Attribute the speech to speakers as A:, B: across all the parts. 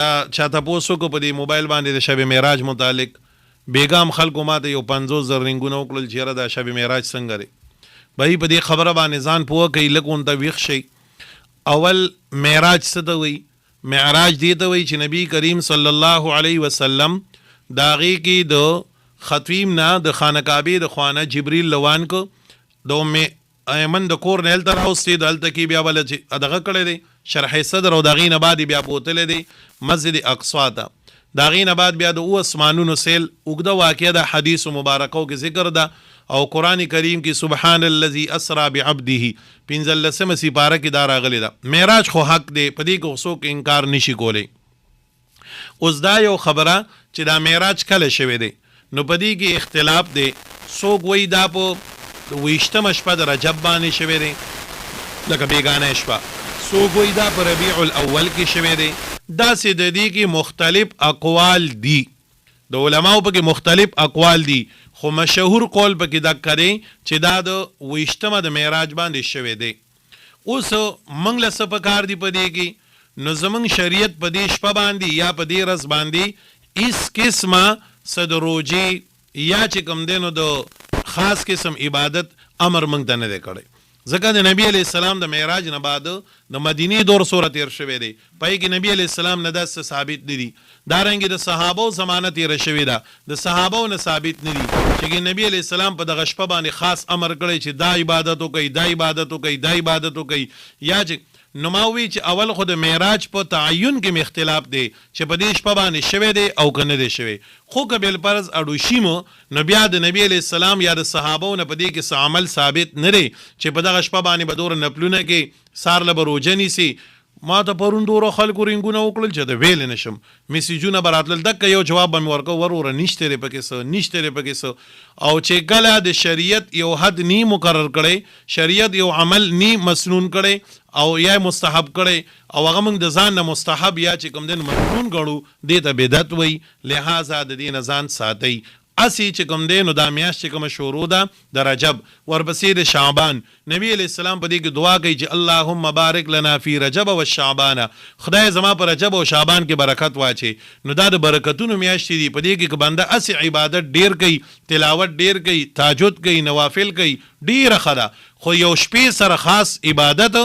A: چا تاسو کو په دې موبایل باندې د شب معراج متعلق بیګام خلکو ماته یو 50,000 رنګونه وکړل چې دا شب معراج څنګه لري به په دې خبره باندې ځان پوه کوي لکه ته ویښ شي. اول معراج څه ته وایي؟ معراج دې ته وایي چې نبی کریم صلی الله علیه وسلم د هغې کې د ختویم نه د خانه کعبې د خوا نه جبریل روان کو د ام ایمن د کور نه هلته راوستې د هلته کې بیا بله چې دغه کړی دی شرح صدر او د هغې نه بعد بیا بوتلی دی مسجد اقصا ته. د هغې نه بعد بیا د اوه اسمانونو سیل اوږده واقعه د حدیثو مبارکو کې ذکر ده او قرآن کریم کې سبحان الذي اسرا بعبده 15 سپاره کې دا راغلی ده. معراج خو حق دی، په دې کې څوک انکار نشي کولی. اوس دا یو خبره چې دا معراج کله شوی دی نو په دې کې اختلاف دی. څوک وایي دا په 20مه شپه د رجب باندې شوی دی لکه بیګانه شپه، څوک وایي دا په ربیع الاول کې شوی دی. داسې د دې کې مختلف اقوال دي، د علماو پکې مختلف اقوال دي، خو مشهور قول پکې دقه دی چې دا د 20مه د معراج باندې شوی دی. اوس موږ له څه پکار دي په دې کې؟ نو زموږ شریعت په دې شپه باندې یا په دې ورځ باندې هیڅ قسمه څه د روژې یا چې کوم دی نو د خاص قسم عبادت امر موږ ته نه دی کړی، ځکه د نبی علیه السلام د معراج نه بعد د مدینې دور سوره تیر شوی دی، پای کې نبی علیه السلام نه داسې ثابت نه دي. دارنګې د صحابو زمانه تیره شوې ده، د صحابو نه ثابت نه دي چې نبی علیه السلام په دغه شپه باندې خاص امر کړی چې دا عبادت وکړئ دا عبادت وکړئ دا عبادت وکړئ. یا چې نو ما وی چې اول خو د معراج په تعین کې اختلاف دی چې په دې شپه باندې شوی دی او که نه دی شوی، خو که بالفرض اډوشي مو نو بیا د نبی علیه السلام یا د صحابو نه په دې کې څه عمل ثابت نه دی چې په دغه شپه باندې به دوره نفلونه کې سار له به روژه نیسي. ما ته پرون دوره خلکو رنګونه وکړل چې د ویلی نشم، میسیجونه به راتلل، دکه یو جواب به مې ورکو وروره نشته دی پکې څه نشته دی پکې څه. او چې کله د شریعت یو حد نی مقرر کړی، شریعت یو عمل نی مسنون کړی او یا مستحب کړی او هغه موږ د ځان نه مستحب یا چې کوم دین مسنون ګڼو دې ته بدعت وایي. لہذا د دې نه ځان ساتئ. اسی چې کوم دی نو دا میاشت چې کومه شروع ده د رجب ورپسې د شعبان، نبی علیه السلام په دې کې دعا کوي چې اللهم بارک لنا فی رجب و شعبان، خدای زما په رجب او شعبان کې برکت واچي. نو دا د برکتونو میاشتې دي، په دې کې که بنده اسی عبادت ډیر کوي، تلاوت ډیر کوي، تهجد کوي، نوافل کوي، ډیره ښه ده. خو یو شپې سره خاص عبادت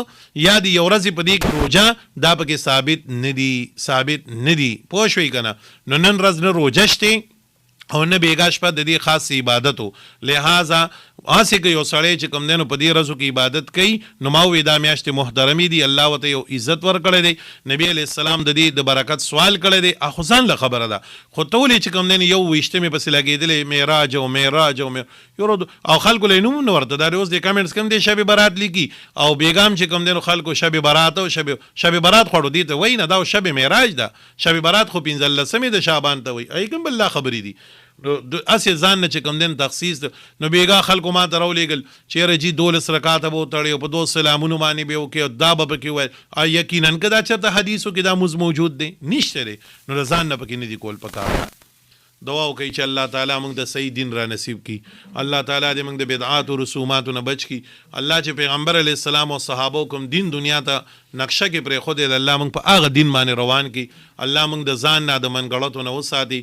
A: یا د یو ورځې په دې کې روژه دا پکې ثابت نه دي. پوه شوئ که نه؟ نو نن ورځ نه روژه شته او نه بیګا شپه د دې خاص عبادت و. لہذا هسې که یو سړی چې کوم دی نو په دې ورځو کې عبادت کوي نو ما ووایي دا میاشتې محترمې دي، الله ورته یو عزت ورکړی دی، نبی علیه السلام د دې د برکت سوال کړی دی. خو ځان له خبره ده، خو ته ولې چې کوم دی یو 20مې پسې لګېدلی معراج او معراج او خلکو له یې نوم نه ورته، دا اوس د کمنټس کوم دی شب برات لیکي او بیګام چې کوم دی نو خلکو شب برات او شب برات خوړو دې ته وایي نه، دا شب معراج ده. شب برات خو 15مې د شعبان ته وایي، ای کوم بالله خبرې دي. اسې ځان نه چې کوم دین تخصیص نو بیګا خلکو ما ته راولېږل چې یاره جي 12 رکعاته به وتړی او په 2 سلامونو باندې به وکړي او دا به پکې ووایي. یقینا که دا چېرته حدیثو کې دا مز موجود دی؟ نشته دی. نو د ځان نه پکې نه دي کول پکار. دعا وکړئ چې الله تعالی موږ د صحیح دین را نصیب کړي، الله تعالی دې موږ د بدعات او رسوماتو نه بچ کړي. الله چې پیغمبر علیه السلام او صحابو کوم دین دنیا ته نقشه کې پرېښودی، الله موږ په هغه دین باندې روان کړي. الله موږ د ځان نه د منګړتو نه وساتي.